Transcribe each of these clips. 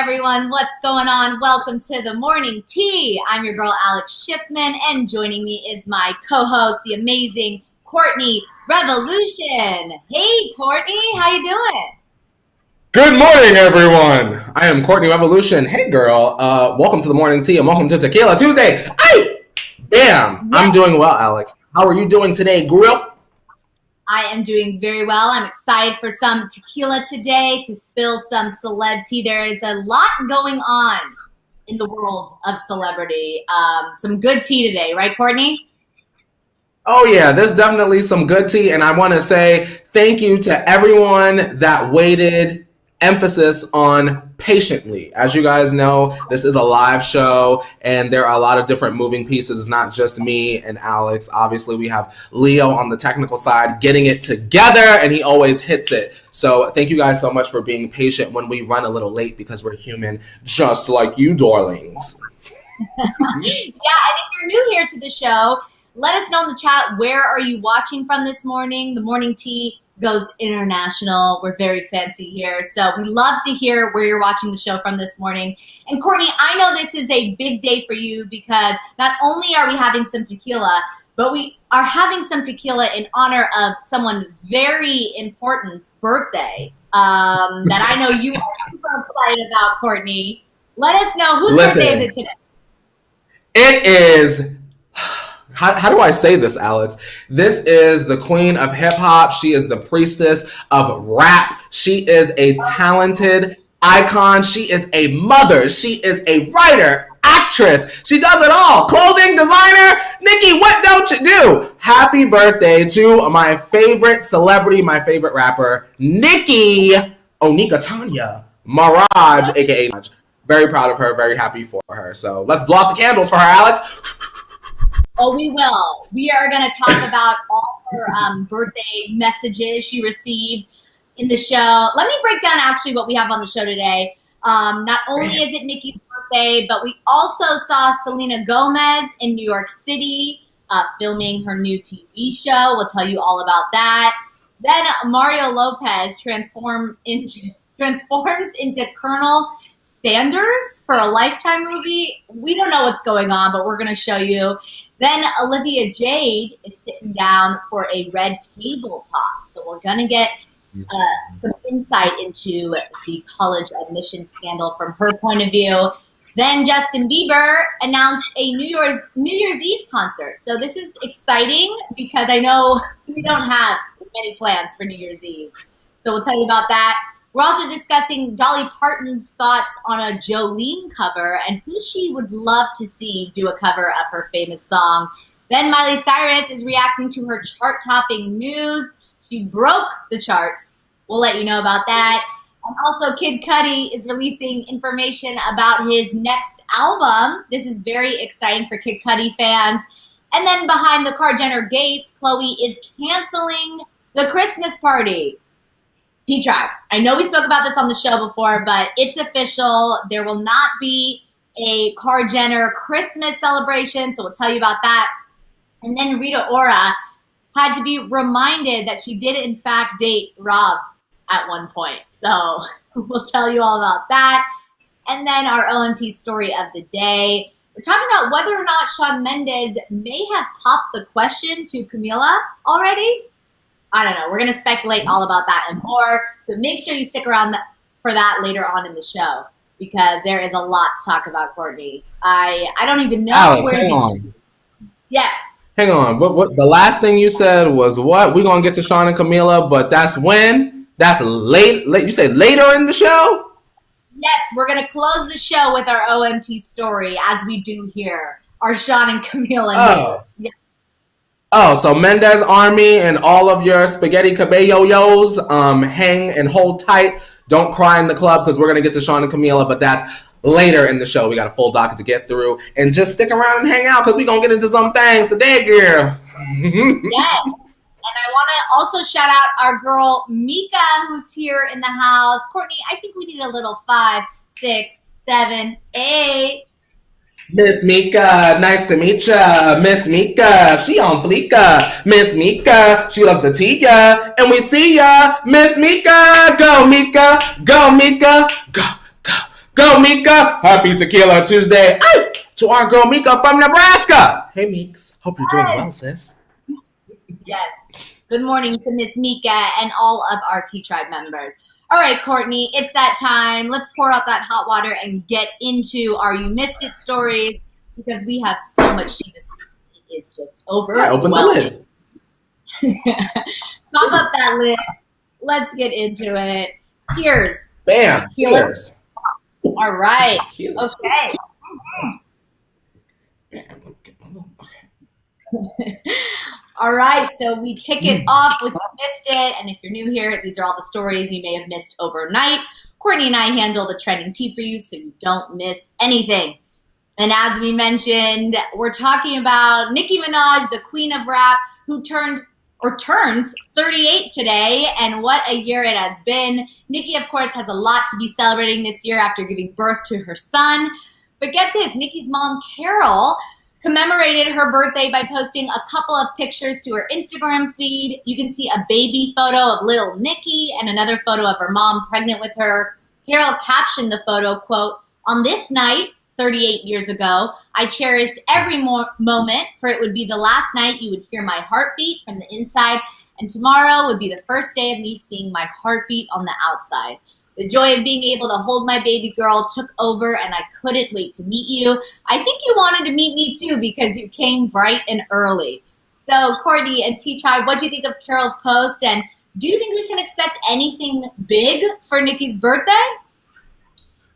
everyone. What's going on? Welcome to the morning tea. I'm your girl, Alex Schiffman, and joining me is my co-host, the amazing Courtney Revolution. Hey, Courtney, how you doing? Good morning, everyone. I am Courtney Revolution. Hey, girl. Welcome to the morning tea and welcome to Tequila Tuesday. Ay! Bam! Yeah. I'm doing well, Alex. How are you doing today, girl? I am doing very well. I'm excited for some tequila today to spill some celeb tea. There is a lot going on in the world of celebrity. Some good tea today, right, Courtney? Oh, yeah. There's definitely some good tea. And I want to say thank you to everyone that waited. Emphasis on patiently. As you guys know, this is a live show and there are a lot of different moving pieces. It's not just me and Alex. Obviously, we have Leo on the technical side getting it together and he always hits it. So thank you guys so much for being patient when we run a little late because we're human, just like you, darlings. Yeah, and if you're new here to the show, let us know in the chat, where are you watching from this morning? The morning tea goes international. We're very fancy here. So we love to hear where you're watching the show from this morning. And Courtney, I know this is a big day for you because not only are we having some tequila, but we are having some tequila in honor of someone very important's birthday that I know you are super excited about, Courtney. Let us know whose birthday is it today? It is... How do I say this, Alex? This is the queen of hip hop. She is the priestess of rap. She is a talented icon. She is a mother. She is a writer, actress. She does it all. Clothing designer. Nicki, what don't you do? Happy birthday to my favorite celebrity, my favorite rapper, Nicki Tanya Minaj, aka Minaj. Very proud of her. Very happy for her. So let's blow out the candles for her, Alex. Oh, we will. We are going to talk about all her birthday messages she received in the show. Let me break down actually what we have on the show today. Not only is it Nicki's birthday, but we also saw Selena Gomez in New York City filming her new TV show. We'll tell you all about that. Then Mario Lopez transforms into Colonel Sanders for a Lifetime movie. We don't know what's going on, but we're going to show you. Then Olivia Jade is sitting down for a red table talk. So we're going to get some insight into the college admission scandal from her point of view. Then Justin Bieber announced a New Year's Eve concert. So this is exciting because I know we don't have many plans for New Year's Eve. So we'll tell you about that. We're also discussing Dolly Parton's thoughts on a Jolene cover and who she would love to see do a cover of her famous song. Then Miley Cyrus is reacting to her chart-topping news. She broke the charts. We'll let you know about that. And also Kid Cudi is releasing information about his next album. This is very exciting for Kid Cudi fans. And then behind the Kar-Jenner gates, Khloe is canceling the Christmas party. T-Tribe. I know we spoke about this on the show before, but it's official. There will not be a Kar-Jenner Christmas celebration, so we'll tell you about that. And then Rita Ora had to be reminded that she did, in fact, date Rob at one point. So we'll tell you all about that. And then our OMT story of the day. We're talking about whether or not Shawn Mendes may have popped the question to Camila already. I don't know. We're going to speculate all about that and more. So make sure you stick around for that later on in the show because there is a lot to talk about, Courtney. I don't even know Alex, hang on. Yes. Hang on. What the last thing you said was what? We're going to get to Shawn and Camila, but that's when? That's late. You say later in the show? Yes. We're going to close the show with our OMT story as we do here. Our Shawn and Camila news. Yeah. Oh, so Mendes Army and all of your spaghetti cabellos, hang and hold tight. Don't cry in the club because we're going to get to Shawn and Camila, but that's later in the show. We got a full docket to get through. And just stick around and hang out because we're going to get into some things today, girl. Yes. And I want to also shout out our girl Mika, who's here in the house. Courtney, I think we need a little 5, 6, 7, 8. Miss Mika, nice to meet ya. Miss Mika, she on fleeka. Miss Mika, she loves the tea ya. And we see ya. Miss Mika, go Mika, go Mika, go, go, Go, Mika. Happy Tequila Tuesday. Ay, to our girl, Mika from Nebraska. Hey, Meeks. Hope you're doing well, sis. Yes. Good morning to Miss Mika and all of our T-Tribe members. All right, Courtney, it's that time. Let's pour out that hot water and get into our You Missed It stories because we have so much tea this week. It is just over. I opened the lid. Pop up that lid. Let's get into it. Cheers. Bam. Cheers. All right. Okay. All right, so we kick it off with You Missed It, and if you're new here, these are all the stories you may have missed overnight. Courtney and I handle the trending tea for you so you don't miss anything. And as we mentioned, we're talking about Nicki Minaj, the queen of rap, who turns 38 today, and what a year it has been. Nicki, of course, has a lot to be celebrating this year after giving birth to her son. But get this, Nicki's mom, Carol, commemorated her birthday by posting a couple of pictures to her Instagram feed. You can see a baby photo of little Nicki and another photo of her mom pregnant with her. Carol captioned the photo, quote, "On this night, 38 years ago, I cherished every moment, for it would be the last night you would hear my heartbeat from the inside, and tomorrow would be the first day of me seeing my heartbeat on the outside. The joy of being able to hold my baby girl took over, and I couldn't wait to meet you. I think you wanted to meet me too because you came bright and early." So, Courtney and T-Tribe, what do you think of Carol's post? And do you think we can expect anything big for Nicki's birthday?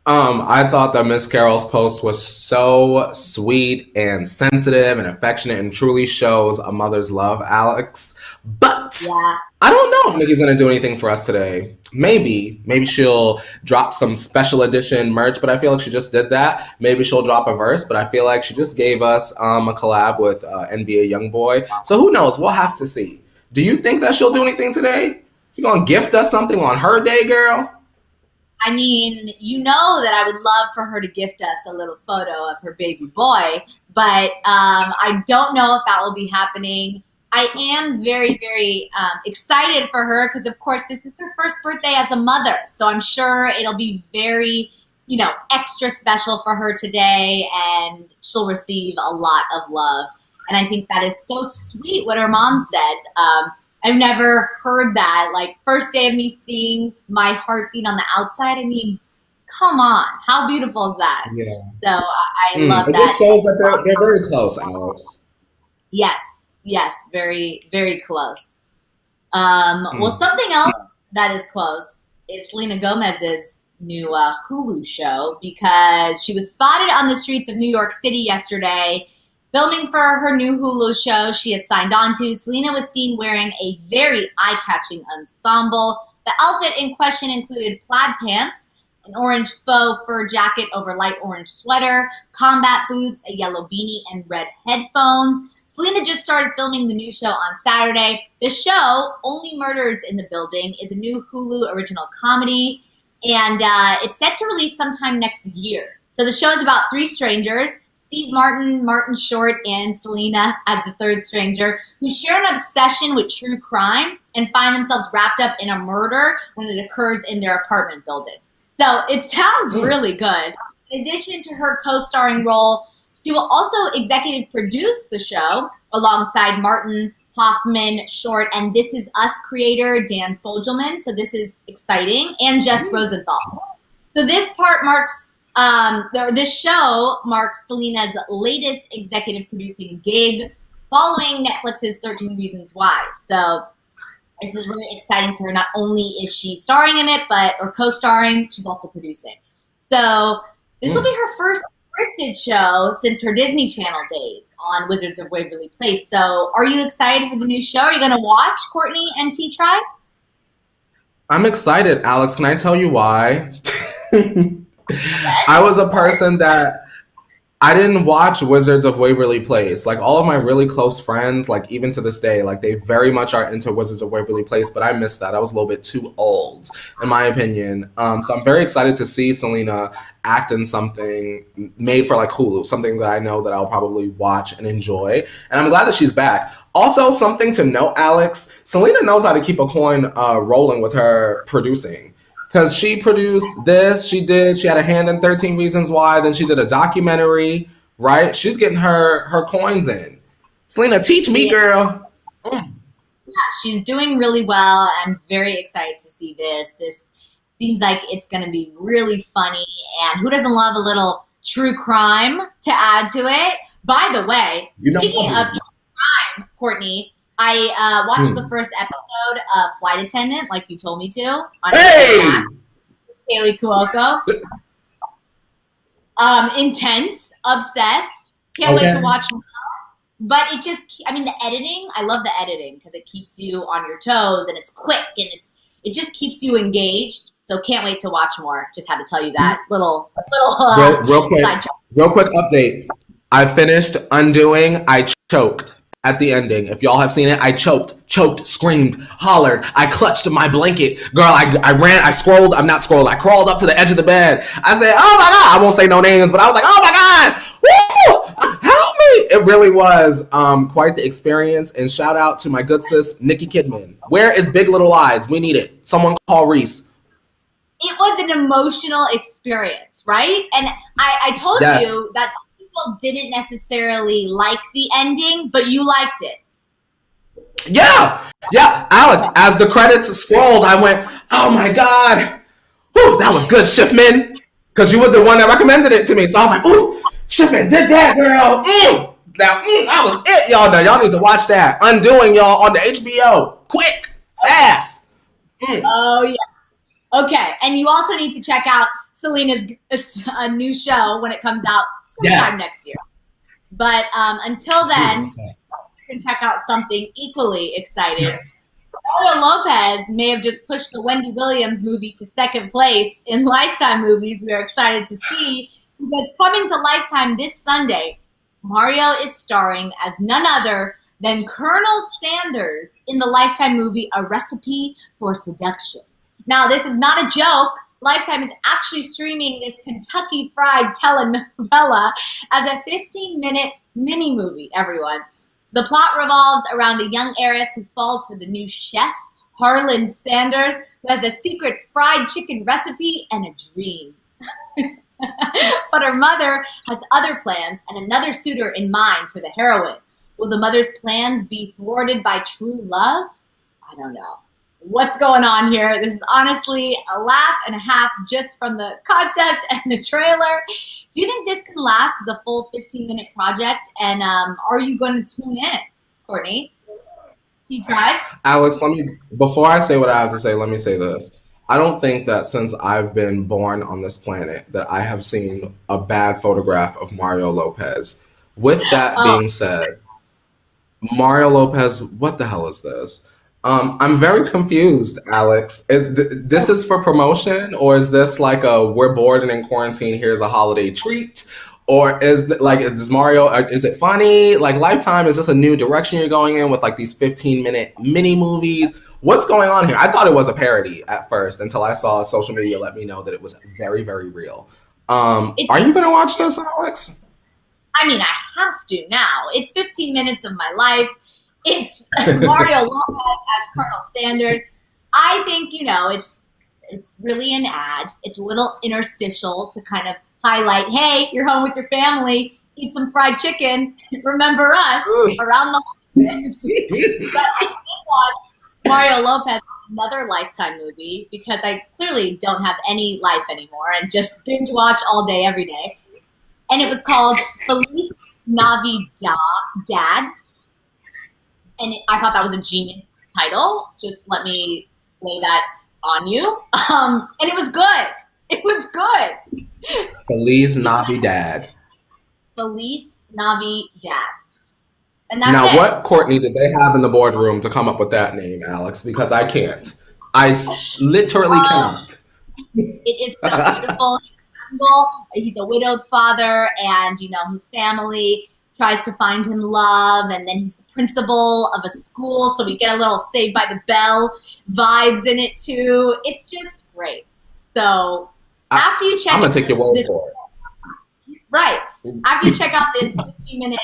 I thought that Miss Carol's post was so sweet and sensitive and affectionate and truly shows a mother's love, Alex. But yeah. I don't know if Nicki's gonna do anything for us today. Maybe she'll drop some special edition merch, but I feel like she just did that. Maybe she'll drop a verse, but I feel like she just gave us a collab with NBA YoungBoy. So who knows? We'll have to see. Do you think that she'll do anything today? You gonna gift us something on her day, girl? I mean, you know that I would love for her to gift us a little photo of her baby boy, but I don't know if that will be happening. I am very, very excited for her because, of course, this is her first birthday as a mother. So I'm sure it'll be very, extra special for her today, and she'll receive a lot of love. And I think that is so sweet what her mom said. I've never heard that. Like, first day of me seeing my heartbeat on the outside. I mean, come on. How beautiful is that? Yeah. So I love that. It just shows that they're very close, Alex. Yes, very, very close. Well, something else that is close is Selena Gomez's new Hulu show, because she was spotted on the streets of New York City yesterday filming for her new Hulu show she has signed on to. Selena was seen wearing a very eye-catching ensemble. The outfit in question included plaid pants, an orange faux fur jacket over light orange sweater, combat boots, a yellow beanie, and red headphones. Selena just started filming the new show on Saturday. The show, Only Murders in the Building, is a new Hulu original comedy, and it's set to release sometime next year. So the show is about three strangers, Steve Martin, Martin Short, and Selena as the third stranger, who share an obsession with true crime and find themselves wrapped up in a murder when it occurs in their apartment building. So it sounds really good. In addition to her co-starring role, she will also executive produce the show alongside Martin, Hoffman, Short, and This Is Us creator Dan Fogelman. So this is exciting, and Jess Rosenthal. So this show marks Selena's latest executive producing gig following Netflix's 13 Reasons Why. So this is really exciting for her. Not only is she starring in it, or co-starring, she's also producing. So this will be her first scripted show since her Disney Channel days on Wizards of Waverly Place. So are you excited for the new show? Are you going to watch, Courtney and T-Tribe? I'm excited, Alex. Can I tell you why? Yes. I was a person that I didn't watch Wizards of Waverly Place. Like, all of my really close friends, like, even to this day, like, they very much are into Wizards of Waverly Place, but I missed that. I was a little bit too old, in my opinion. So I'm very excited to see Selena act in something made for, like, Hulu, something that I know that I'll probably watch and enjoy. And I'm glad that she's back. Also, something to note, Alex, Selena knows how to keep a coin rolling with her producing. Because she produced this, she had a hand in 13 Reasons Why, then she did a documentary, right? She's getting her coins in. Selena, teach me, girl. Yeah, she's doing really well. I'm very excited to see this. This seems like it's going to be really funny. And who doesn't love a little true crime to add to it? By the way, speaking of true crime, Courtney, I watched the first episode of Flight Attendant, like you told me to. On Kaylee Cuoco. Intense, obsessed. Can't wait to watch more. But it just, I mean, the editing, I love the editing because it keeps you on your toes and it's quick and it just keeps you engaged. So can't wait to watch more. Just had to tell you that little real quick update. I finished Undoing. I choked at the ending. If y'all have seen it, I choked, screamed, hollered. I clutched my blanket. Girl, I ran, I crawled up to the edge of the bed. I said, oh my God. I won't say no names, but I was like, oh my God. Woo! Help me. It really was quite the experience. And shout out to my good sis, Nicki Kidman. Where is Big Little Lies? We need it. Someone call Reese. It was an emotional experience, right? And I told you that people didn't necessarily like the ending, but you liked it. Yeah, Alex, as the credits scrolled, I went, oh my God. Whew, that was good, Schiffman. Because you were the one that recommended it to me. So I was like, ooh, Schiffman did that, girl. Now, that was it, y'all. Now, y'all need to watch that. Undoing, y'all, on the HBO. Quick, fast. Oh, yeah. Okay, and you also need to check out Selena's new show when it comes out sometime next year. But until then, you can check out something equally exciting. Mario Lopez may have just pushed the Wendy Williams movie to second place in Lifetime movies we are excited to see, because coming to Lifetime this Sunday, Mario is starring as none other than Colonel Sanders in the Lifetime movie A Recipe for Seduction. Now, this is not a joke. Lifetime is actually streaming this Kentucky Fried telenovela as a 15-minute mini-movie, everyone. The plot revolves around a young heiress who falls for the new chef, Harlan Sanders, who has a secret fried chicken recipe and a dream. But her mother has other plans and another suitor in mind for the heroine. Will the mother's plans be thwarted by true love? I don't know. What's going on here? This is honestly a laugh and a half just from the concept and the trailer. Do you think this can last as a full 15-minute project? And are you going to tune in, Courtney? Alex, before I say what I have to say, let me say this. I don't think that since I've been born on this planet that I have seen a bad photograph of Mario Lopez. With that being said, Mario Lopez, what the hell is this? I'm very confused, Alex. This is for promotion, or is this like a we're bored and in quarantine, here's a holiday treat? Or is Mario, is it funny? Like Lifetime, is this a new direction you're going in with like these 15-minute mini movies? What's going on here? I thought it was a parody at first until I saw social media let me know that it was very, very real. Are you going to watch this, Alex? I mean, I have to now. It's 15 minutes of my life. It's Mario Lopez as Colonel Sanders. I think, it's really an ad. It's a little interstitial to kind of highlight, hey, you're home with your family, eat some fried chicken, remember us around the holidays. But I did watch Mario Lopez another Lifetime movie because I clearly don't have any life anymore and just binge watch all day, every day. And it was called Feliz Navidad. And I thought that was a genius title. Just let me lay that on you. And it was good. It was good. Feliz Navidad. Feliz Navidad. And that's now, it. What Courtney did they have in the boardroom to come up with that name, Alex? Because I can't. I literally cannot. It is so beautiful. He's single. He's a widowed father, and his family tries to find him love, and then he's the principal of a school, so we get a little Saved by the Bell vibes in it too. It's just great. So after you check, I'm gonna take your word for it. Right. After you check out this 15-minute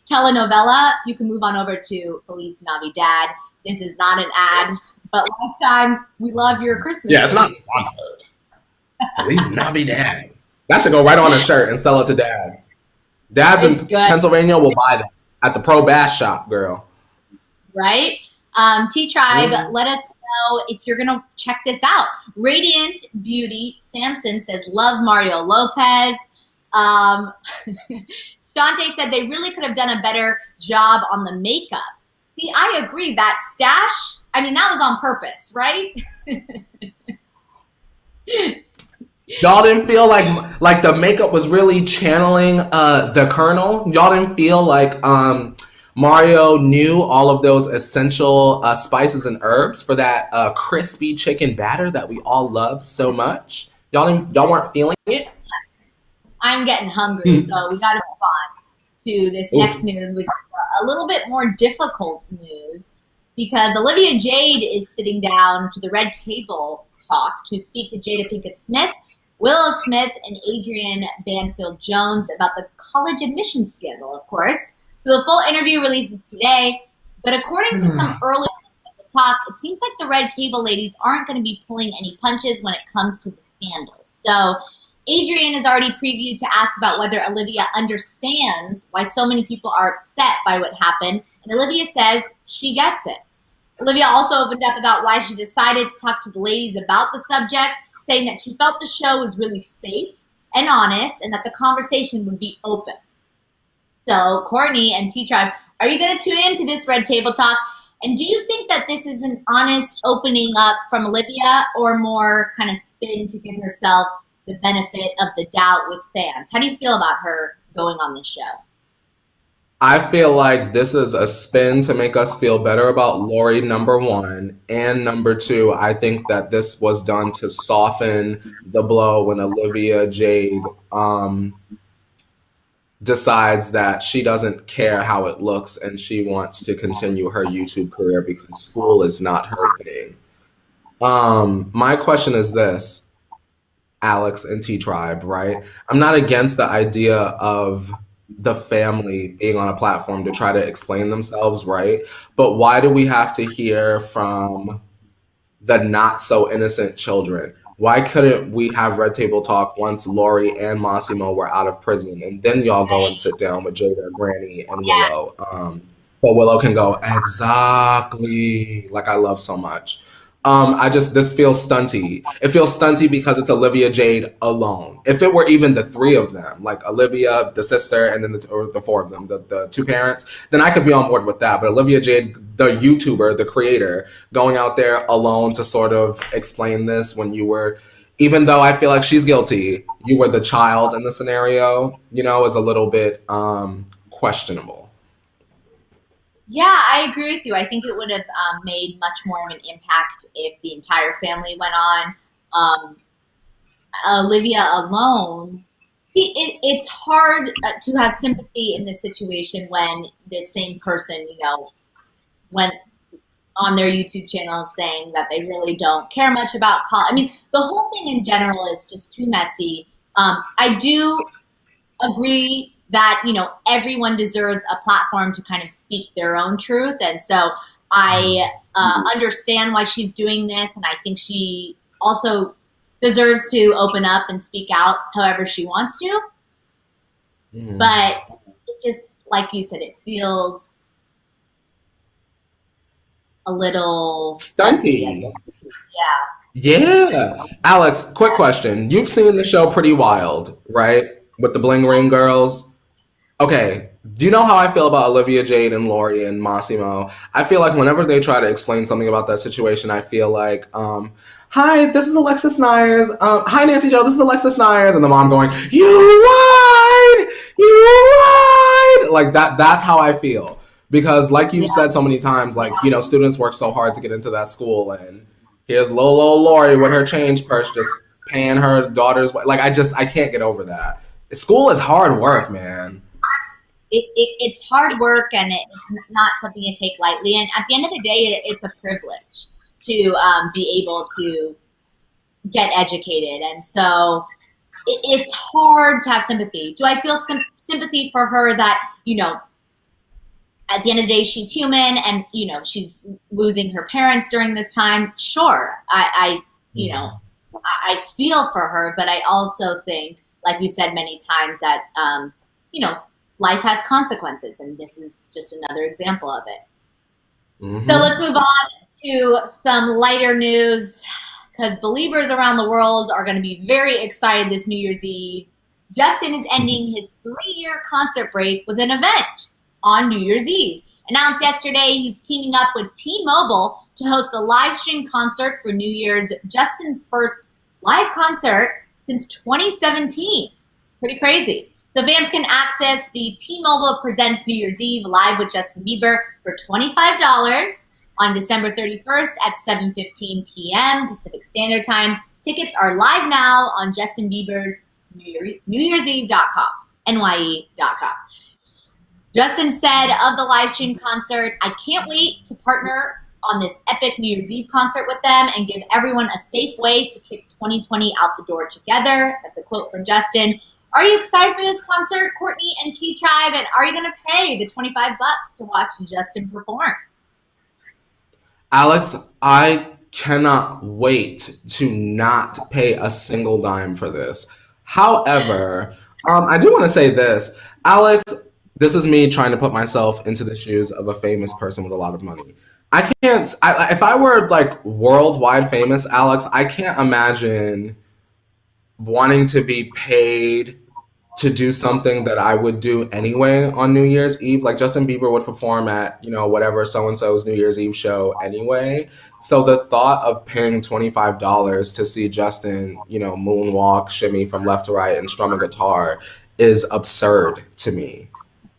telenovela, you can move on over to Feliz Navidad. This is not an ad, But Lifetime, we love your Christmas. Yeah, it's not sponsored. Please not be dad. That should go right on a shirt and sell it to dads. Dads in Pennsylvania will buy that at the Pro Bass Shop, girl. Right? T-Tribe, let us know if you're going to check this out. Radiant Beauty Samson says, love Mario Lopez. Dante said they really could have done a better job on the makeup. See, I agree. That stash, I mean, that was on purpose, right? Y'all didn't feel like the makeup was really channeling the Colonel? Y'all didn't feel like Mario knew all of those essential spices and herbs for that crispy chicken batter that we all love so much? Y'all weren't feeling it? I'm getting hungry, so we got to move on to this next news, which is a little bit more difficult news, because Olivia Jade is sitting down to the Red Table Talk to speak to Jada Pinkett Smith, Willow Smith, and Adrienne Banfield Jones about the college admission scandal, of course. So the full interview releases today, but according to some early talk, it seems like the Red Table ladies aren't going to be pulling any punches when it comes to the scandal. So Adrienne has already previewed to ask about whether Olivia understands why so many people are upset by what happened, and Olivia says she gets it. Olivia also opened up about why she decided to talk to the ladies about the subject, saying that she felt the show was really safe and honest and that the conversation would be open. So, Courtney and T-Tribe, are you going to tune in to this Red Table Talk? And do you think that this is an honest opening up from Olivia, or more kind of spin to give herself the benefit of the doubt with fans? How do you feel about her going on this show? I feel like this is a spin to make us feel better about Lori, number one. And number two, I think that this was done to soften the blow when Olivia Jade decides that she doesn't care how it looks and she wants to continue her YouTube career because school is not her thing. My question is this, Alex and T-Tribe, right? I'm not against the idea of the family being on a platform to try to explain themselves, right? But why do we have to hear from the not so innocent children? Why couldn't we have Red Table Talk once Lori and Massimo were out of prison, and then y'all go and sit down with Jada, Granny, and Willow? So Willow can go, exactly, like I love so much. This feels stunty. It feels stunty because it's Olivia Jade alone. If it were even the three of them, like Olivia, the sister, and then the four of them, the two parents, then I could be on board with that. But Olivia Jade, the YouTuber, the creator, going out there alone to sort of explain this when you were, even though I feel like she's guilty, you were the child in the scenario, is a little bit questionable. Yeah, I agree with you. I think it would have made much more of an impact if the entire family went on. Olivia alone. See, it's hard to have sympathy in this situation when this same person, went on their YouTube channel saying that they really don't care much about college. I mean, the whole thing in general is just too messy. I do agree that, everyone deserves a platform to kind of speak their own truth. And so I understand why she's doing this. And I think she also deserves to open up and speak out however she wants to. But it just, like you said, it feels a little stunty. Yeah. Alex, quick question. You've seen the show Pretty Wild, right? With the Bling Ring girls. Okay, do you know how I feel about Olivia Jade and Lori and Massimo? I feel like whenever they try to explain something about that situation, I feel like, hi, this is Alexis Nyers. Hi, Nancy Jo, this is Alexis Nyers. And the mom going, you lied! Like that's how I feel. Because like you've said so many times, like, students work so hard to get into that school, and here's Lolo Lori with her change purse just paying her daughter's, like, I can't get over that. School is hard work, man. It's hard work, and it's not something to take lightly. And at the end of the day, it's a privilege to be able to get educated. And so it's hard to have sympathy. Do I feel sympathy for her that, at the end of the day, she's human, and she's losing her parents during this time. Sure, I feel for her, but I also think, like we said many times, that life has consequences, and this is just another example of it. Mm-hmm. So let's move on to some lighter news, because believers around the world are going to be very excited this New Year's Eve. Justin is ending his 3-year concert break with an event on New Year's Eve. Announced yesterday, he's teaming up with T-Mobile to host a live stream concert for New Year's, Justin's first live concert since 2017. Pretty crazy. So fans can access the T-Mobile Presents New Year's Eve live with Justin Bieber for $25 on December 31st at 7:15 p.m. Pacific Standard Time. Tickets are live now on Justin Bieber's NewYear'sEve.com, NYE.com. Justin said of the live stream concert, "I can't wait to partner on this epic New Year's Eve concert with them and give everyone a safe way to kick 2020 out the door together." That's a quote from Justin. Are you excited for this concert, Courtney and T-Tribe? And are you going to pay the $25 to watch Justin perform? Alex, I cannot wait to not pay a single dime for this. However, I do want to say this. Alex, this is me trying to put myself into the shoes of a famous person with a lot of money. If I were like worldwide famous, Alex, I can't imagine wanting to be paid to do something that I would do anyway on New Year's Eve. Like Justin Bieber would perform at, whatever so-and-so's New Year's Eve show anyway. So the thought of paying $25 to see Justin, moonwalk, shimmy from left to right and strum a guitar is absurd to me.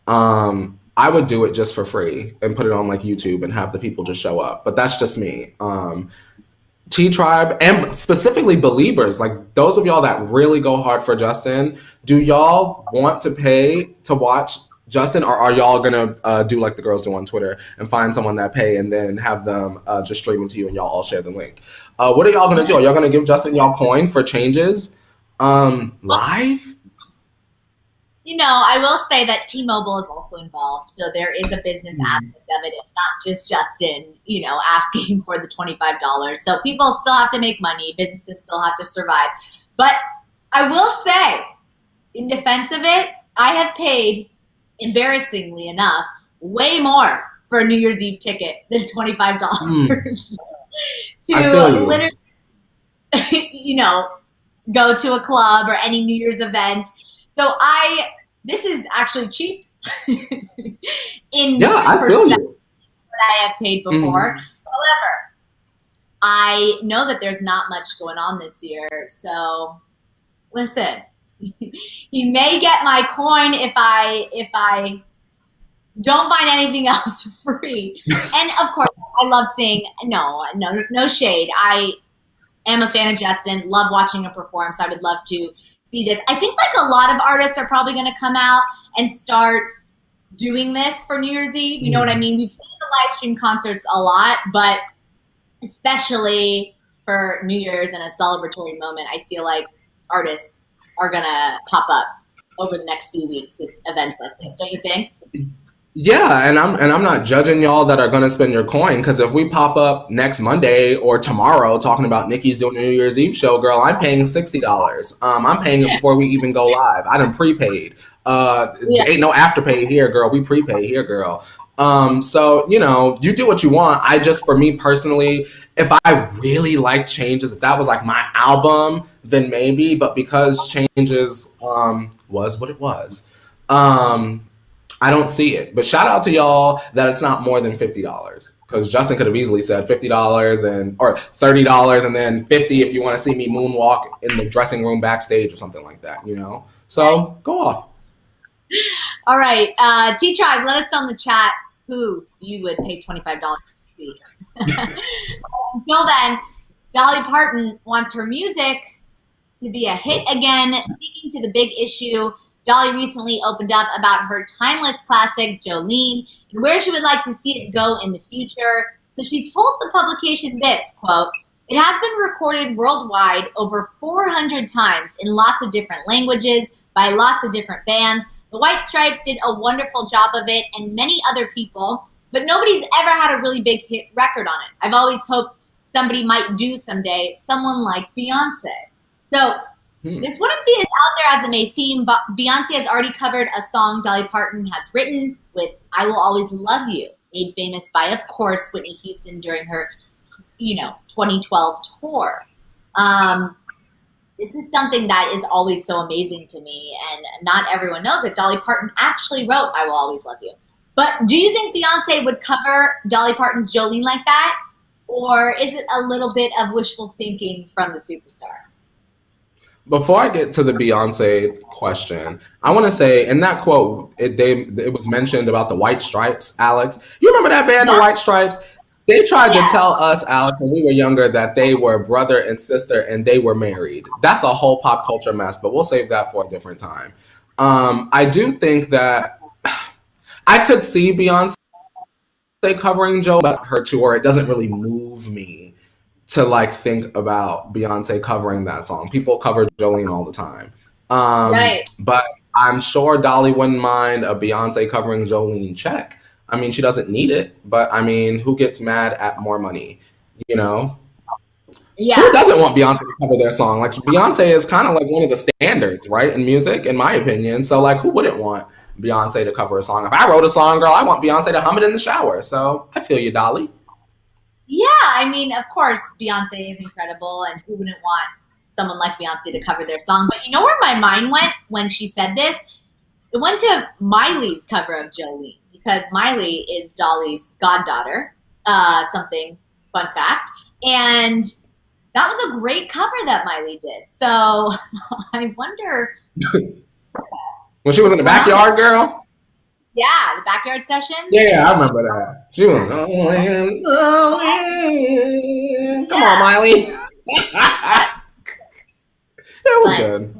I would do it just for free and put it on like YouTube and have the people just show up. But that's just me. T-Tribe, and specifically Beliebers, like those of y'all that really go hard for Justin, do y'all want to pay to watch Justin, or are y'all gonna do like the girls do on Twitter and find someone that pay and then have them just stream it to you and y'all all share the link? What are y'all gonna do? Are y'all gonna give Justin y'all coin for changes live? I will say that T-Mobile is also involved, so there is a business aspect of it. It's not just Justin, asking for the $25. So people still have to make money. Businesses still have to survive. But I will say, in defense of it, I have paid, embarrassingly enough, way more for a New Year's Eve ticket than $25 to literally, go to a club or any New Year's event. So this is actually cheap in perspective that I have paid before. However, I know that there's not much going on this year. So listen, you may get my coin if I don't find anything else free. And of course, I love seeing, no shade. I am a fan of Justin, love watching him perform. So I would love to see this. I think like a lot of artists are probably going to come out and start doing this for New Year's Eve. You know what I mean? We've seen the live stream concerts a lot, but especially for New Year's and a celebratory moment, I feel like artists are going to pop up over the next few weeks with events like this. Don't you think? Yeah, and I'm not judging y'all that are gonna spend your coin, because if we pop up next Monday or tomorrow talking about Nicki's doing a New Year's Eve show, girl, I'm paying $60. I'm paying it before we even go live. I done prepaid. Ain't no afterpay here, girl. We prepay here, girl. So you do what you want. For me personally, if I really liked Changes, if that was like my album, then maybe. But because Changes was what it was, I don't see it. But shout out to y'all that it's not more than $50, because Justin could have easily said $50 or $30 and then $50 if you want to see me moonwalk in the dressing room backstage or something like that. So go off. All right, T-Tribe, let us know in the chat who you would pay $25 to see. Until then, Dolly Parton wants her music to be a hit again. Speaking to The Big Issue, Dolly recently opened up about her timeless classic, Jolene, and where she would like to see it go in the future. So she told the publication this, quote, "It has been recorded worldwide over 400 times in lots of different languages by lots of different bands. The White Stripes did a wonderful job of it, and many other people, but nobody's ever had a really big hit record on it. I've always hoped somebody might do someday, someone like Beyonce. So this wouldn't be as out there as it may seem, but Beyonce has already covered a song Dolly Parton has written with I Will Always Love You, made famous by, of course, Whitney Houston during her, 2012 tour. This is something that is always so amazing to me, and not everyone knows that Dolly Parton actually wrote I Will Always Love You. But do you think Beyonce would cover Dolly Parton's Jolene like that? Or is it a little bit of wishful thinking from the superstar? Before I get to the Beyonce question, I want to say in that quote, it was mentioned about the White Stripes, Alex. You remember that band, the White Stripes? They tried to tell us, Alex, when we were younger, that they were brother and sister and they were married. That's a whole pop culture mess, but we'll save that for a different time. I do think that I could see Beyonce covering Joe, but her tour, it doesn't really move me to think about Beyonce covering that song. People cover Jolene all the time. Right. But I'm sure Dolly wouldn't mind a Beyonce covering Jolene check. I mean, she doesn't need it, but I mean, who gets mad at more money? Yeah. Who doesn't want Beyonce to cover their song? Beyonce is kind of one of the standards, right, in music, in my opinion. So who wouldn't want Beyonce to cover a song? If I wrote a song, girl, I want Beyonce to hum it in the shower. So I feel you, Dolly. Yeah, I mean, of course, Beyonce is incredible, and who wouldn't want someone like Beyonce to cover their song? But you know where my mind went when she said this? It went to Miley's cover of Jolene, because Miley is Dolly's goddaughter, fun fact. And that was a great cover that Miley did. So I wonder. When she was in the backyard, girl? Yeah, the backyard sessions. Yeah, I remember that. She was, come on, Miley. It was good.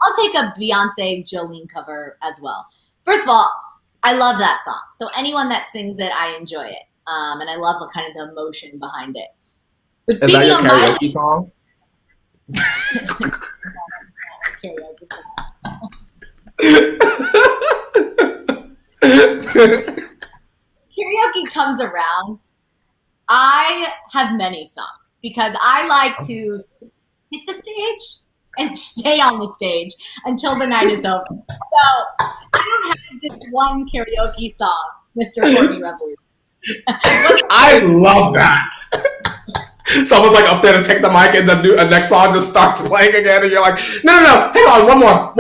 I'll take a Beyonce Jolene cover as well. First of all, I love that song. So anyone that sings it, I enjoy it. And I love the emotion behind it. But is that your karaoke song? Karaoke comes around. I have many songs because I like to hit the stage and stay on the stage until the night is over. So I don't have just one karaoke song, Mr. Courtney Revolution. I love that. Someone's up there to take the mic and the next song just starts playing again and you're like, no, hang on, one more.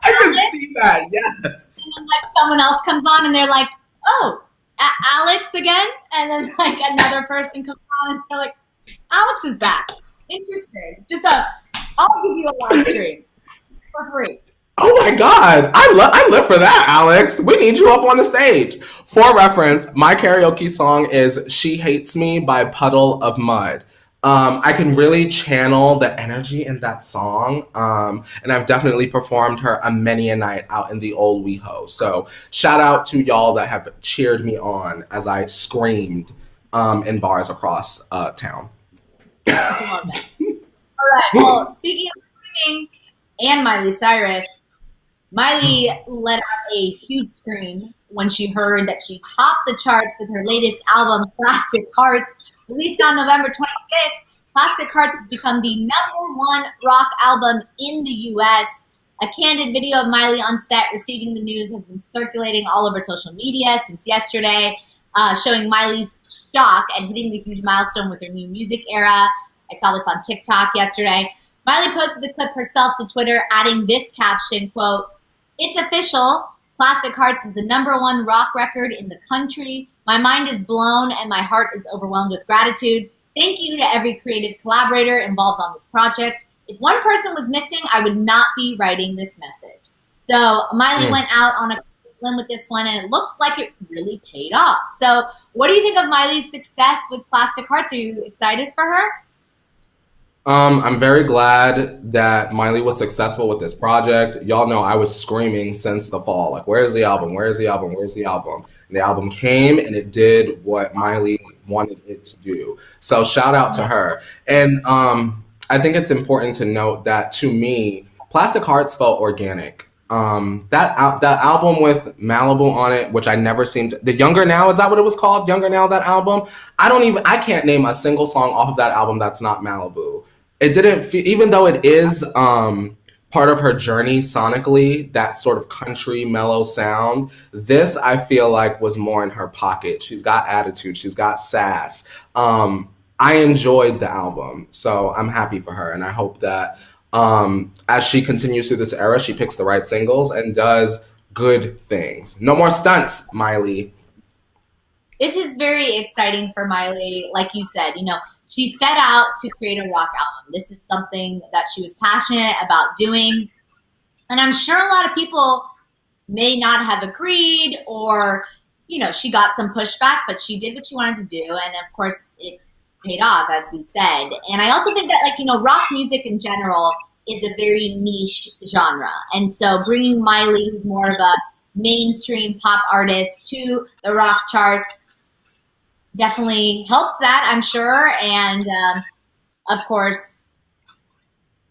I can see that, yes. And then someone else comes on and they're like, oh, Alex again? And then another person comes on and they're like, Alex is back. Interesting. Just I'll give you a live stream for free. Oh my God. I live for that, Alex. We need you up on the stage. For reference, my karaoke song is She Hates Me by Puddle of Mud. I can really channel the energy in that song. And I've definitely performed her a many a night out in the old WeHo. So shout out to y'all that have cheered me on as I screamed in bars across town. I love that. All right. Well, speaking of screaming and Miley Cyrus, Miley let out a huge scream when she heard that she topped the charts with her latest album, Plastic Hearts. Released on November 26th, Plastic Hearts has become the #1 rock album in the U.S. A candid video of Miley on set receiving the news has been circulating all over social media since yesterday, showing Miley's shock at hitting the huge milestone with her new music era. I saw this on TikTok yesterday. Miley posted the clip herself to Twitter, adding this caption, quote, "It's official. Plastic Hearts is the #1 rock record in the country. My mind is blown and my heart is overwhelmed with gratitude. Thank you to every creative collaborator involved on this project. If one person was missing, I would not be writing this message." So Miley went out on a limb with this one, and it looks like it really paid off. So what do you think of Miley's success with Plastic Hearts? Are you excited for her? I'm very glad that Miley was successful with this project. Y'all know I was screaming since the fall. Where's the album? Where's the album? Where's the album? And the album came and it did what Miley wanted it to do. So shout out to her. And I think it's important to note that to me, Plastic Hearts felt organic. That album with Malibu on it, which I never seemed the Younger Now, is that what it was called? Younger Now, that album. I can't name a single song off of that album that's not Malibu. It didn't feel, even though it is part of her journey sonically, that sort of country mellow sound. This I feel like was more in her pocket. She's got attitude. She's got sass. I enjoyed the album, so I'm happy for her, and I hope that as she continues through this era, she picks the right singles and does good things. No more stunts, Miley. This is very exciting for Miley. Like you said, she set out to create a rock album. This is something that she was passionate about doing. And I'm sure a lot of people may not have agreed, or, she got some pushback, but she did what she wanted to do. And of course, it paid off, as we said. And I also think that, rock music in general is a very niche genre. And so bringing Miley, who's more of a mainstream pop artist, to the rock charts definitely helped that, I'm sure. And of course,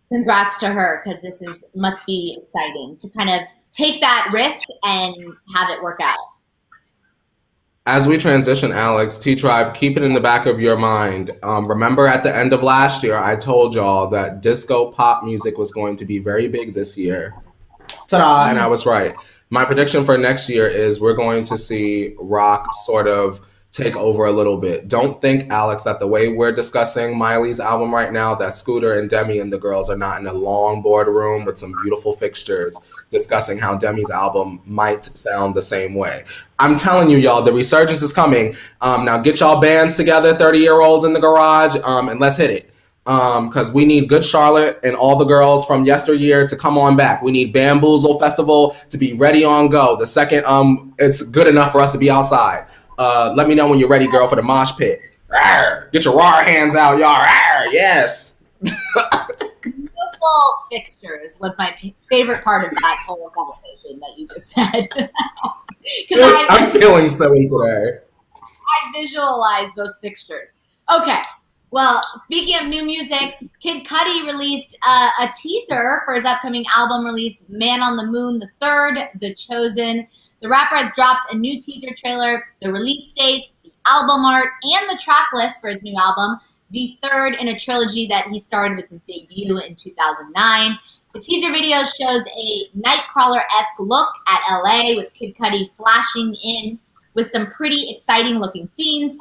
congrats to her, because this must be exciting to kind of take that risk and have it work out. As we transition, Alex, T-Tribe, keep it in the back of your mind. Remember at the end of last year, I told y'all that disco pop music was going to be very big this year. Ta-da! And I was right. My prediction for next year is we're going to see rock sort of take over a little bit. Don't think, Alex, that the way we're discussing Miley's album right now, that Scooter and Demi and the girls are not in a long boardroom with some beautiful fixtures discussing how Demi's album might sound the same way. I'm telling you, y'all, the resurgence is coming. Now get y'all bands together, 30-year-olds in the garage, and let's hit it. Because we need Good Charlotte and all the girls from yesteryear to come on back. We need Bamboozle Festival to be ready on go. The second it's good enough for us to be outside. Let me know when you're ready, girl, for the mosh pit. Rawr! Get your raw hands out, y'all. Rawr! Yes. Beautiful fixtures was my favorite part of that whole conversation that you just said. I'm feeling silly today. I visualize those fixtures. Okay. Well, speaking of new music, Kid Cudi released a teaser for his upcoming album release, Man on the Moon, the Third, The Chosen. The rapper has dropped a new teaser trailer, the release dates, the album art, and the track list for his new album, the third in a trilogy that he started with his debut in 2009. The teaser video shows a Nightcrawler-esque look at LA, with Kid Cudi flashing in with some pretty exciting looking scenes.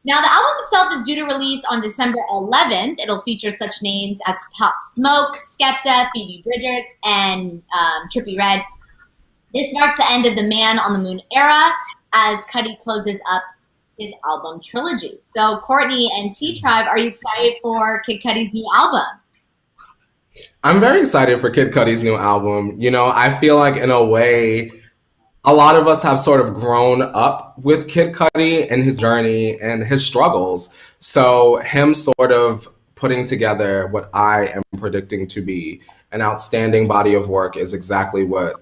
Now, the album itself is due to release on December 11th. It'll feature such names as Pop Smoke, Skepta, Phoebe Bridgers, and Trippie Redd. This marks the end of the Man on the Moon era as Cudi closes up his album trilogy. So, Courtney and T-Tribe, are you excited for Kid Cudi's new album? I'm very excited for Kid Cudi's new album. I feel like in a way, a lot of us have sort of grown up with Kid Cudi and his journey and his struggles. So him sort of putting together what I am predicting to be an outstanding body of work is exactly what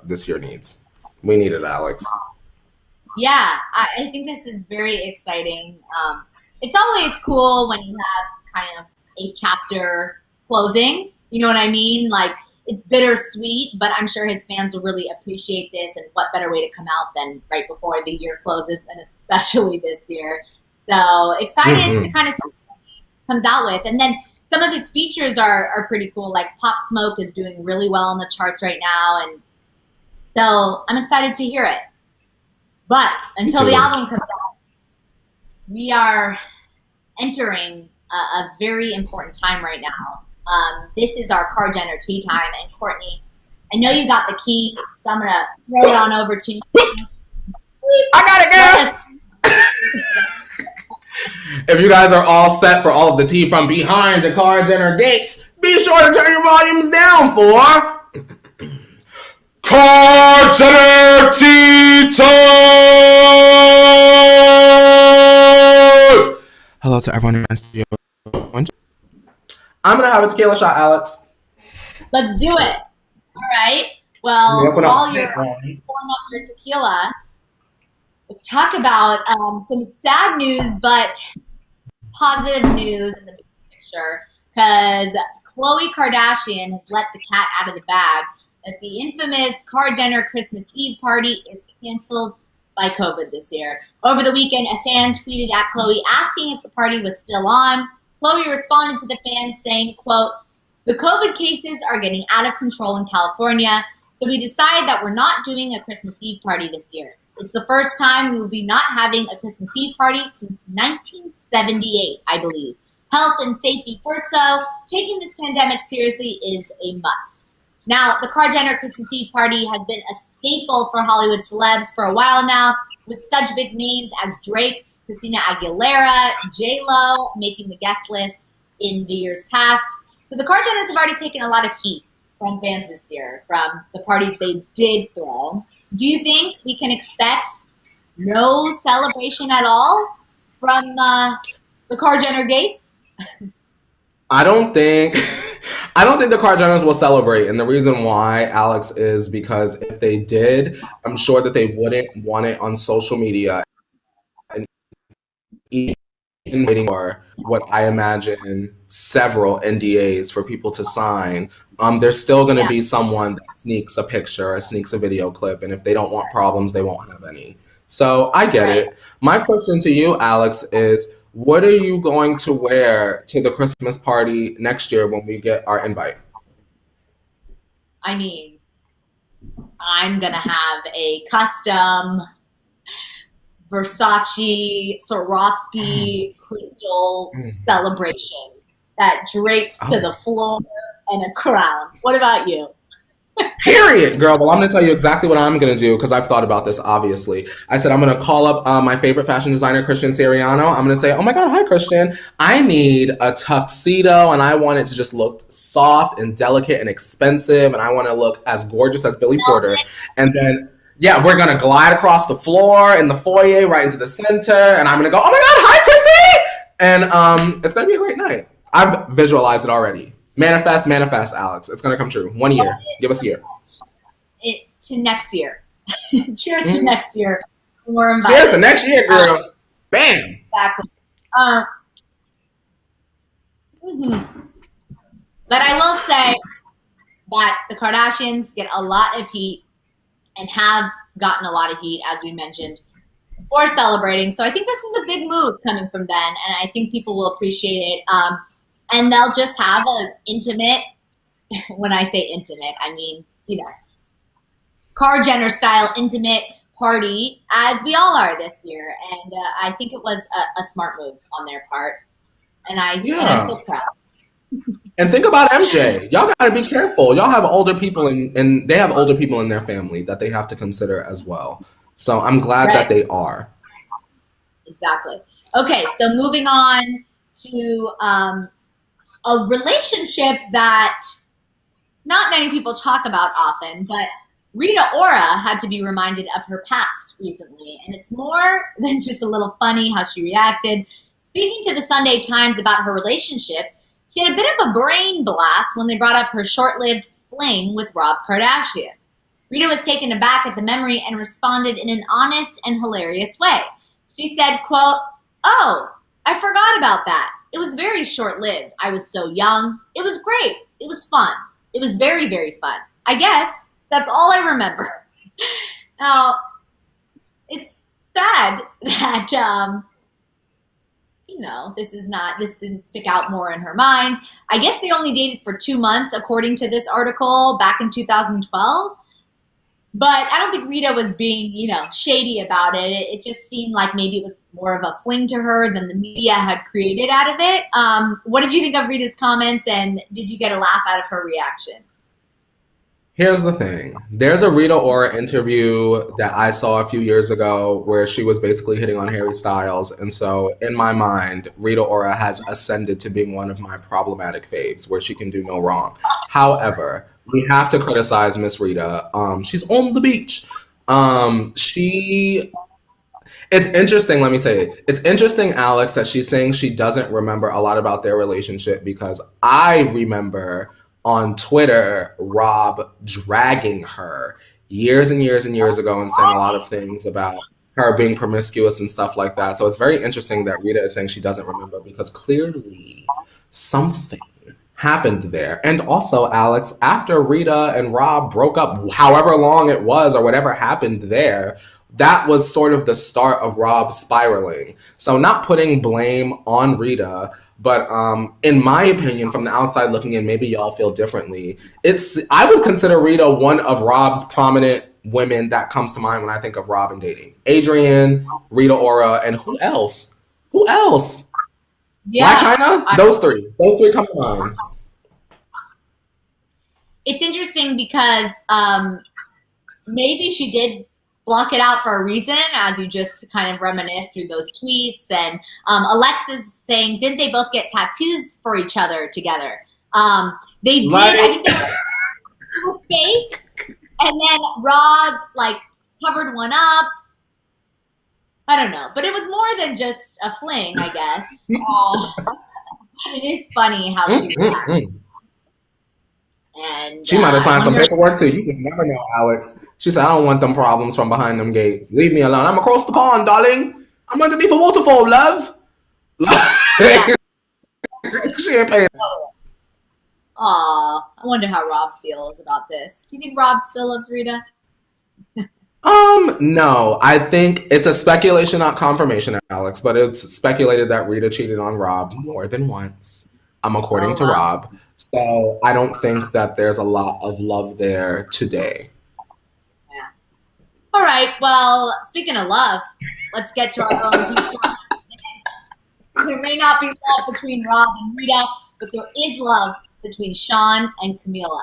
this year needs. We need it, Alex. Yeah, I think this is very exciting. It's always cool when you have kind of a chapter closing. You know what I mean? Like, it's bittersweet, but I'm sure his fans will really appreciate this, and what better way to come out than right before the year closes, and especially this year. So excited to kind of see what he comes out with. And then some of his features are pretty cool. Like Pop Smoke is doing really well on the charts right now, and so I'm excited to hear it. But until the album comes out, we are entering a very important time right now. This is our Car Jenner tea time, and Courtney, I know you got the key, so I'm gonna throw it on over to you. I got it, girl. If you guys are all set for all of the tea from behind the Car Jenner gates, be sure to turn your volumes down for Car Jenner tea time. Hello to everyone in my studio. I'm gonna have a tequila shot, Alex. Let's do it. All right. Well, while you're pouring up your tequila, let's talk about some sad news, but positive news in the big picture. Because Khloe Kardashian has let the cat out of the bag that the infamous Kar Jenner Christmas Eve party is canceled by COVID this year. Over the weekend, a fan tweeted at Khloe asking if the party was still on. Khloe responded to the fan saying, quote, "The COVID cases are getting out of control in California, so we decided that we're not doing a Christmas Eve party this year. It's the first time we will be not having a Christmas Eve party since 1978, I believe. Health and safety first, so taking this pandemic seriously is a must." Now, the Kar Jenner Christmas Eve party has been a staple for Hollywood celebs for a while now, with such big names as Drake, Christina Aguilera, J-Lo making the guest list in the years past. So the Kar Jenners have already taken a lot of heat from fans this year, from the parties they did throw. Do you think we can expect no celebration at all from the Kar Jenner Gates? I don't think the Kar Jenners will celebrate, and the reason why, Alex, is because if they did, I'm sure that they wouldn't want it on social media, and even waiting for what I imagine several NDAs for people to sign. There's still going to be someone that sneaks a picture or sneaks a video clip, and if they don't want problems, they won't have any. So I get it. My question to you, Alex, is what are you going to wear to the Christmas party next year when we get our invite? I mean, I'm going to have a custom Versace Swarovski crystal celebration that drapes to the floor and a crown. What about you? Period, girl. Well, I'm going to tell you exactly what I'm going to do because I've thought about this, obviously. I said I'm going to call up my favorite fashion designer, Christian Siriano. I'm going to say, oh my God, hi, Christian. I need a tuxedo and I want it to just look soft and delicate and expensive. And I want to look as gorgeous as Billy Porter. And then, yeah, we're going to glide across the floor in the foyer right into the center. And I'm going to go, oh my God, hi, Chrissy. And it's going to be a great night. I've visualized it already. Manifest, Alex. It's going to come true. 1 year. Give us a year. To next year. Cheers to next year. We're invited. Cheers to next year, girl. Bam. Exactly. But I will say that the Kardashians get a lot of heat and have gotten a lot of heat, as we mentioned, for celebrating. So I think this is a big move coming from them, and I think people will appreciate it. And they'll just have an intimate, when I say intimate, I mean, Kar Jenner style intimate party, as we all are this year. And I think it was a smart move on their part. And I feel proud. And think about MJ. Y'all got to be careful. Y'all have older people and they have older people in their family that they have to consider as well. So I'm glad that they are. Exactly. Okay, so moving on to a relationship that not many people talk about often, but Rita Ora had to be reminded of her past recently. And it's more than just a little funny how she reacted. Speaking to the Sunday Times about her relationships, she had a bit of a brain blast when they brought up her short-lived fling with Rob Kardashian. Rita was taken aback at the memory and responded in an honest and hilarious way. She said, quote, "Oh, I forgot about that. It was very short-lived. I was so young. It was great. It was fun. It was very, very fun. I guess that's all I remember." Now, it's sad that, this didn't stick out more in her mind. I guess they only dated for 2 months, according to this article, back in 2012. But I don't think Rita was being, shady about it. It just seemed like maybe it was more of a fling to her than the media had created out of it. What did you think of Rita's comments, and did you get a laugh out of her reaction? Here's the thing. There's a Rita Ora interview that I saw a few years ago where she was basically hitting on Harry Styles. And so in my mind, Rita Ora has ascended to being one of my problematic faves where she can do no wrong. However, we have to criticize Miss Rita. She's on the beach. It's interesting, let me say it. It's interesting, Alex, that she's saying she doesn't remember a lot about their relationship because I remember on Twitter, Rob dragging her years and years and years ago and saying a lot of things about her being promiscuous and stuff like that. So it's very interesting that Rita is saying she doesn't remember because clearly something happened there. And also, Alex, after Rita and Rob broke up, however long it was or whatever happened there, that was sort of the start of Rob spiraling. So, not putting blame on Rita, but in my opinion, from the outside looking in, maybe y'all feel differently. I would consider Rita one of Rob's prominent women that comes to mind when I think of Rob and dating. Adrienne, Rita Ora, and who else? Who else? Why Yeah. China? Those three. Those three come to mind. It's interesting because maybe she did block it out for a reason, as you just kind of reminisce through those tweets. And Alexis saying, didn't they both get tattoos for each other together? They did. I think they were fake. And then Rob covered one up. I don't know, but it was more than just a fling, I guess. It is funny how she reacts. And she might have signed some paperwork too. You just never know, Alex. She said, I don't want them problems from behind them gates. Leave me alone. I'm across the pond, darling. I'm underneath a waterfall, love. She ain't paying. Aw, I wonder how Rob feels about this. Do you think Rob still loves Rita? No. I think it's a speculation, not confirmation, Alex, but it's speculated that Rita cheated on Rob more than once, according to Rob. So I don't think that there's a lot of love there today. Yeah. All right. Well, speaking of love, let's get to our own deep story. There may not be love between Rob and Rita, but there is love between Shawn and Camila.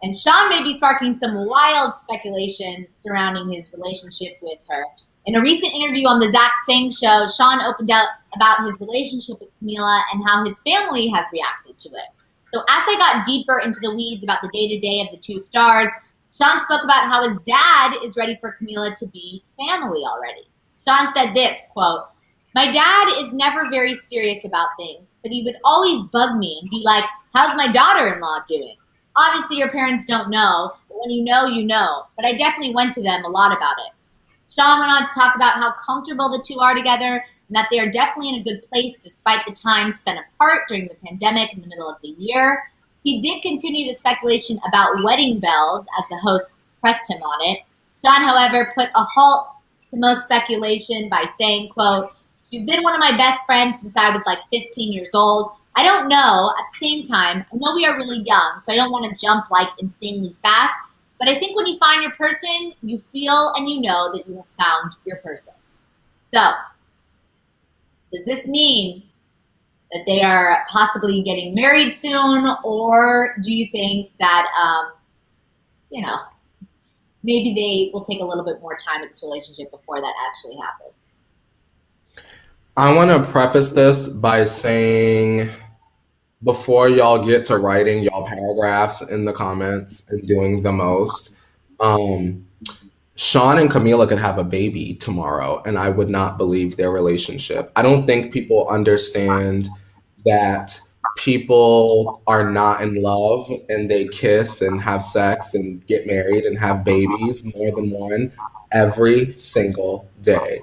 And Shawn may be sparking some wild speculation surrounding his relationship with her. In a recent interview on the Zach Sang show, Shawn opened up about his relationship with Camila and how his family has reacted to it. So as they got deeper into the weeds about the day-to-day of the two stars, Shawn spoke about how his dad is ready for Camila to be family already. Shawn said this, quote, "My dad is never very serious about things, but he would always bug me and be like, how's my daughter-in-law doing? Obviously, your parents don't know, but when you know, you know. But I definitely went to them a lot about it." Shawn went on to talk about how comfortable the two are together and that they are definitely in a good place despite the time spent apart during the pandemic in the middle of the year. He did continue the speculation about wedding bells as the host pressed him on it. Shawn, however, put a halt to most speculation by saying, quote, "She's been one of my best friends since I was 15 years old. I don't know. At the same time, I know we are really young, so I don't want to jump insanely fast. But I think when you find your person, you feel and you know that you have found your person." So, does this mean that they are possibly getting married soon? Or do you think that, maybe they will take a little bit more time in this relationship before that actually happens? I want to preface this by saying, before y'all get to writing y'all paragraphs in the comments and doing the most, Shawn and Camila could have a baby tomorrow, and I would not believe their relationship. I don't think people understand that people are not in love and they kiss and have sex and get married and have babies, more than one, every single day.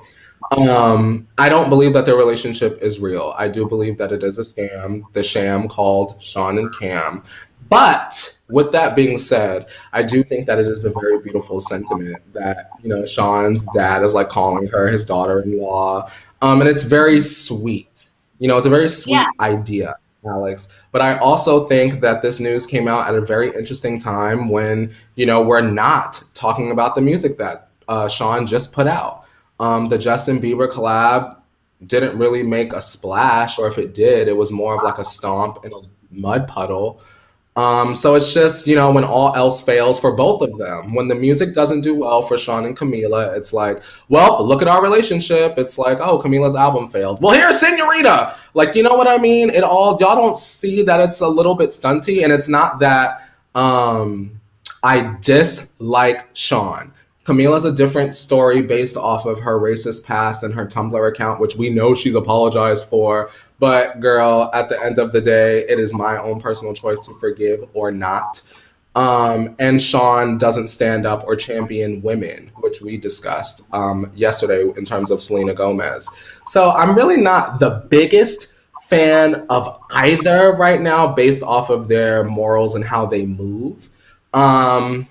I don't believe that their relationship is real. I do believe that it is a scam, the sham called Shawn and Cam. But with that being said, I do think that it is a very beautiful sentiment that, Shawn's dad is calling her his daughter-in-law. And it's very sweet. It's a very sweet idea, Alex. But I also think that this news came out at a very interesting time when, we're not talking about the music that Shawn just put out. The Justin Bieber collab didn't really make a splash, or if it did, it was more of a stomp in a mud puddle. So it's just, when all else fails for both of them, when the music doesn't do well for Shawn and Camila, it's well, look at our relationship. It's oh, Camila's album failed. Well, here's Senorita. You know what I mean? Y'all don't see that it's a little bit stunty, and it's not that I dislike Shawn. Camila's a different story based off of her racist past and her Tumblr account, which we know she's apologized for. But girl, at the end of the day, it is my own personal choice to forgive or not. And Shawn doesn't stand up or champion women, which we discussed yesterday in terms of Selena Gomez. So I'm really not the biggest fan of either right now based off of their morals and how they move. Um,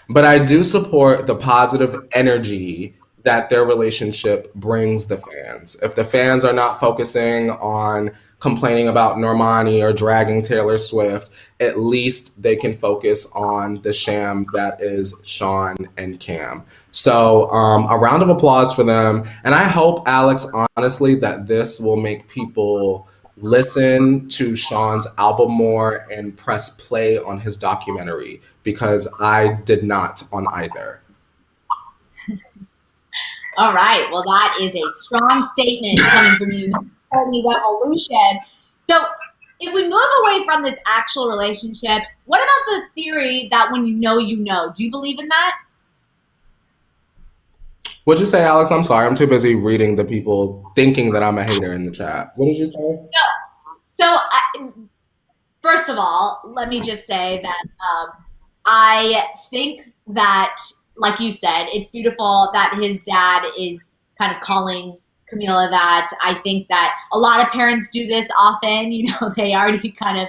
but I do support the positive energy that their relationship brings the fans. If the fans are not focusing on complaining about Normani or dragging Taylor Swift, at least they can focus on the sham that is Shawn and Cam. So a round of applause for them. And I hope, Alex, honestly, that this will make people listen to Shawn's album more and press play on his documentary because I did not on either. All right. Well, that is a strong statement coming from you, Courtney Revolution. So if we move away from this actual relationship, what about the theory that when you know, you know? Do you believe in that? What'd you say, Alex? I'm sorry. I'm too busy reading the people thinking that I'm a hater in the chat. What did you say? No. So, first of all, let me just say that I think that, like you said, it's beautiful that his dad is kind of calling Camila that. I think that a lot of parents do this often. You know, they already kind of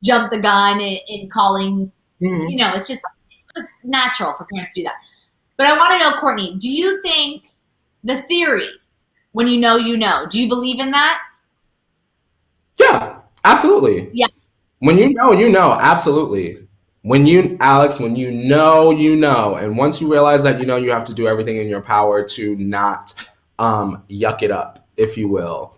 jump the gun in calling, you know, it's just natural for parents to do that. But I want to know, Courtney, do you think the theory, when you know, do you believe in that? Yeah, absolutely. Yeah. When you know, absolutely. Alex, when you know. And once you realize that you know, you have to do everything in your power to not yuck it up, if you will.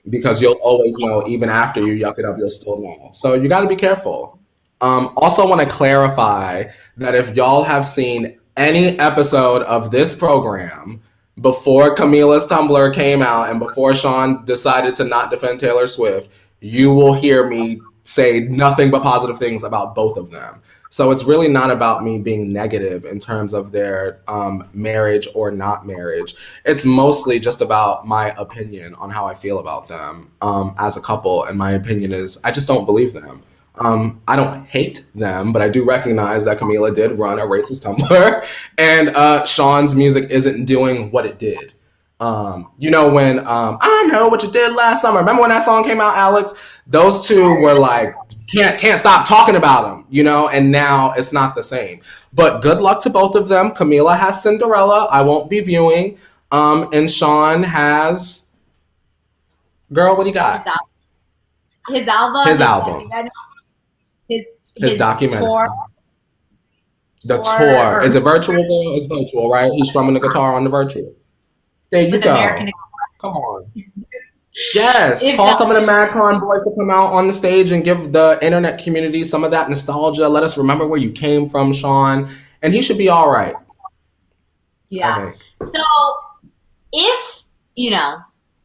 Because you'll always know, even after you yuck it up, you'll still know. So you got to be careful. Also want to clarify that if y'all have seen any episode of this program before Camila's Tumblr came out and before Shawn decided to not defend Taylor Swift, you will hear me say nothing but positive things about both of them. So it's really not about me being negative in terms of their marriage or not marriage. It's mostly just about my opinion on how I feel about them as a couple. And my opinion is I just don't believe them. I don't hate them, but I do recognize that Camila did run a racist Tumblr and Shawn's music isn't doing what it did. You know, when I know what you did last summer. Remember when that song came out, Alex? Those two were like, can't stop talking about them, you know, and now it's not the same. But good luck to both of them. Camila has Cinderella. I won't be viewing. And Shawn has, girl, what do you got? His album. His album. His documentary. Tour. The tour. Is it virtual though? It's virtual, right? He's strumming the guitar on the virtual. There you go. Come on. Yes. Call some of the MadCon boys to come out on the stage and give the internet community some of that nostalgia. Let us remember where you came from, Shawn. And he should be all right. Yeah. So if, you know,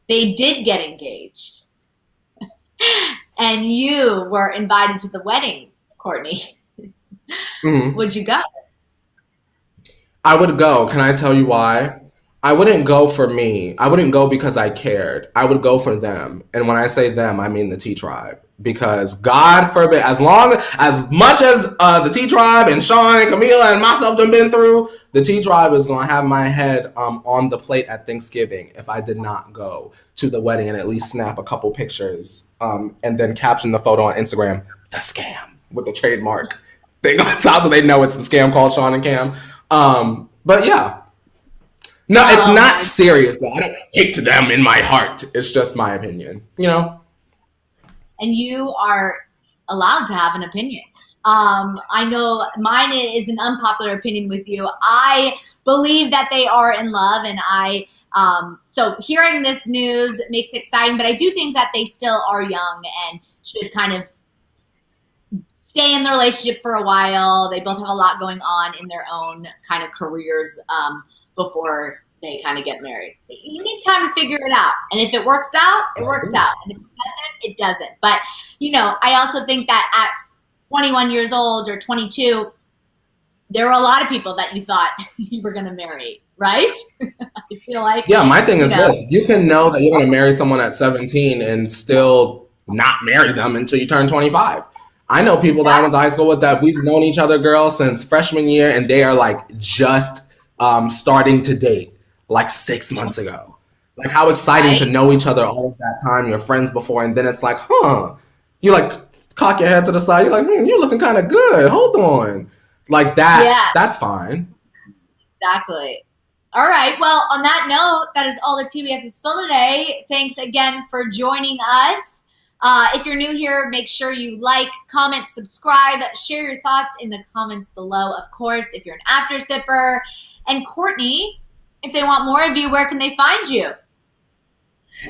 they did get engaged and you were invited to the wedding, Courtney, would you go? I would go. Can I tell you why? I wouldn't go for me. I wouldn't go because I cared. I would go for them. And when I say them, I mean the T Tribe. Because God forbid, as much as the T Tribe and Shawn and Camila and myself have been through, the T Tribe is going to have my head on the plate at Thanksgiving if I did not go to the wedding and at least snap a couple pictures and then caption the photo on Instagram, the scam, with the trademark thing on top so they know it's the scam called Shawn and Cam. But yeah. No, it's not serious. I don't hate them in my heart. It's just my opinion, you know? And you are allowed to have an opinion. I know mine is an unpopular opinion with you. I believe that they are in love, and so hearing this news makes it exciting, but I do think that they still are young and should kind of stay in the relationship for a while. They both have a lot going on in their own kind of careers before they kind of get married. You need time to figure it out. And if it works out, it works out. And if it doesn't, it doesn't. But, you know, I also think that at 21 years old or 22, there were a lot of people that you thought you were going to marry, right? I feel like. Yeah, my thing is this. You can know that you're going to marry someone at 17 and still not marry them until you turn 25. I know people that I went to high school with that we've known each other, girls, since freshman year, and they are like just starting to date like 6 months ago. Like, how exciting Right? to know each other all of that time. You're friends before, and then it's like, huh? You like cock your head to the side. You're like, you're looking kind of good. Hold on. Like that. Yeah, That's fine. exactly. All right. Well, on that note, that is all the tea we have to spill today. Thanks again for joining us. If you're new here, make sure you like, comment, subscribe, share your thoughts in the comments below, of course, if you're an after sipper. And Courtney, if they want more of you, where can they find you?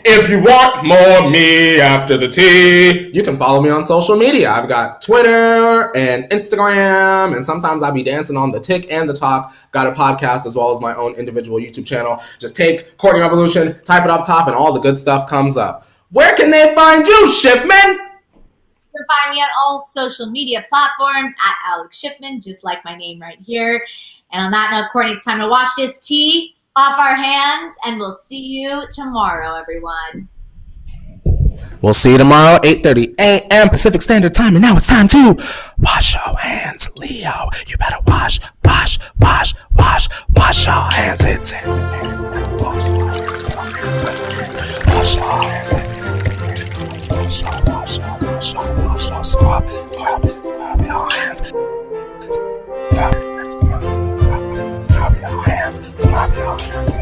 If you want more me after the tea, you can follow me on social media. I've got Twitter and Instagram, and sometimes I'll be dancing on the tick and the talk. Got a podcast as well as my own individual YouTube channel. Just take Courtney Revolution, type it up top, and all the good stuff comes up. Where can they find you, Schiffman? You can find me on all social media platforms at Alex Schiffman, just like my name right here. And on that note, Courtney, it's time to wash this tea off our hands, and we'll see you tomorrow, everyone. We'll see you tomorrow, 8:30 a.m. Pacific Standard Time. And now it's time to wash your hands, Leo. You better wash your hands. It's it. Wash your hands. Scrub your hands. Scrub your hands.